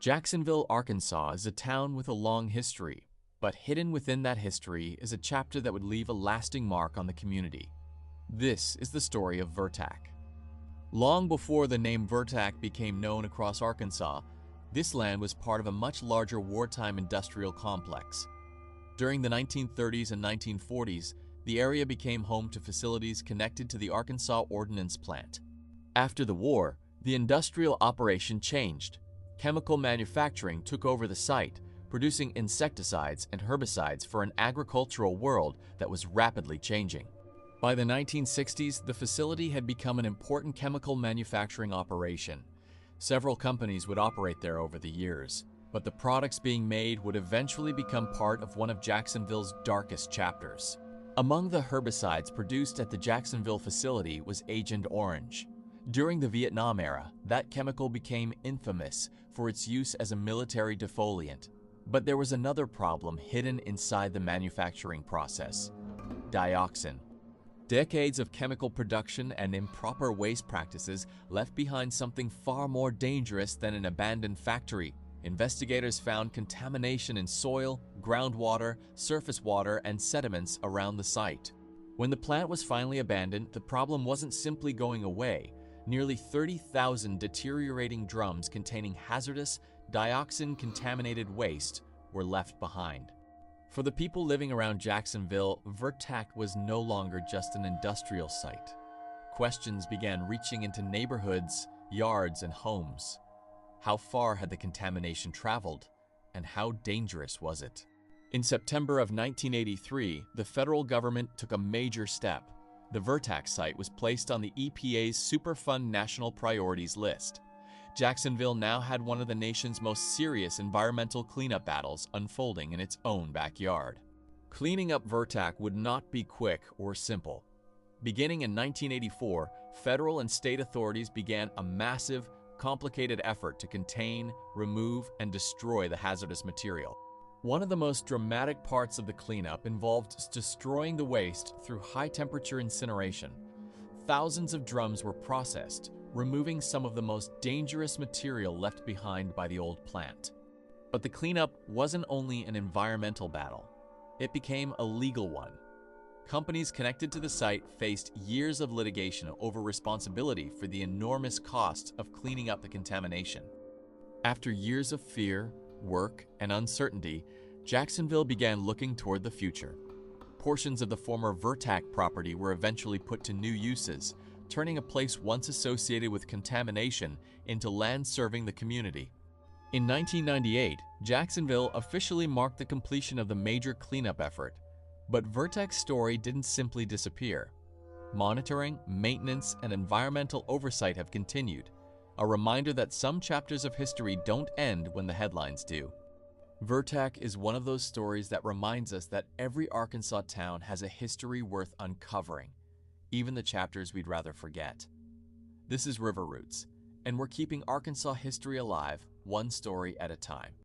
Jacksonville, Arkansas is a town with a long history, but hidden within that history is a chapter that would leave a lasting mark on the community. This is the story of Vertac. Long before the name Vertac became known across Arkansas, this land was part of a much larger wartime industrial complex. During the 1930s and 1940s, the area became home to facilities connected to the Arkansas Ordnance Plant. After the war, the industrial operation changed. Chemical manufacturing took over the site, producing insecticides and herbicides for an agricultural world that was rapidly changing. By the 1960s, the facility had become an important chemical manufacturing operation. Several companies would operate there over the years, but the products being made would eventually become part of one of Jacksonville's darkest chapters. Among the herbicides produced at the Jacksonville facility was Agent Orange. During the Vietnam era, that chemical became infamous for its use as a military defoliant. But there was another problem hidden inside the manufacturing process: dioxin. Decades of chemical production and improper waste practices left behind something far more dangerous than an abandoned factory. Investigators found contamination in soil, groundwater, surface water, and sediments around the site. When the plant was finally abandoned, the problem wasn't simply going away. Nearly 30,000 deteriorating drums containing hazardous, dioxin-contaminated waste were left behind. For the people living around Jacksonville, Vertac was no longer just an industrial site. Questions began reaching into neighborhoods, yards, and homes. How far had the contamination traveled, and how dangerous was it? In September of 1983, the federal government took a major step. The Vertac site was placed on the EPA's Superfund National Priorities list. Jacksonville now had one of the nation's most serious environmental cleanup battles unfolding in its own backyard. Cleaning up Vertac would not be quick or simple. Beginning in 1984, federal and state authorities began a massive, complicated effort to contain, remove, and destroy the hazardous material. One of the most dramatic parts of the cleanup involved destroying the waste through high-temperature incineration. Thousands of drums were processed, removing some of the most dangerous material left behind by the old plant. But the cleanup wasn't only an environmental battle. It became a legal one. Companies connected to the site faced years of litigation over responsibility for the enormous cost of cleaning up the contamination. After years of fear, work, and uncertainty, Jacksonville began looking toward the future. Portions of the former Vertac property were eventually put to new uses, turning a place once associated with contamination into land serving the community. In 1998, Jacksonville officially marked the completion of the major cleanup effort. But Vertac's story didn't simply disappear. Monitoring, maintenance, and environmental oversight have continued, a reminder that some chapters of history don't end when the headlines do. Vertac is one of those stories that reminds us that every Arkansas town has a history worth uncovering, even the chapters we'd rather forget. This is River Roots, and we're keeping Arkansas history alive, one story at a time.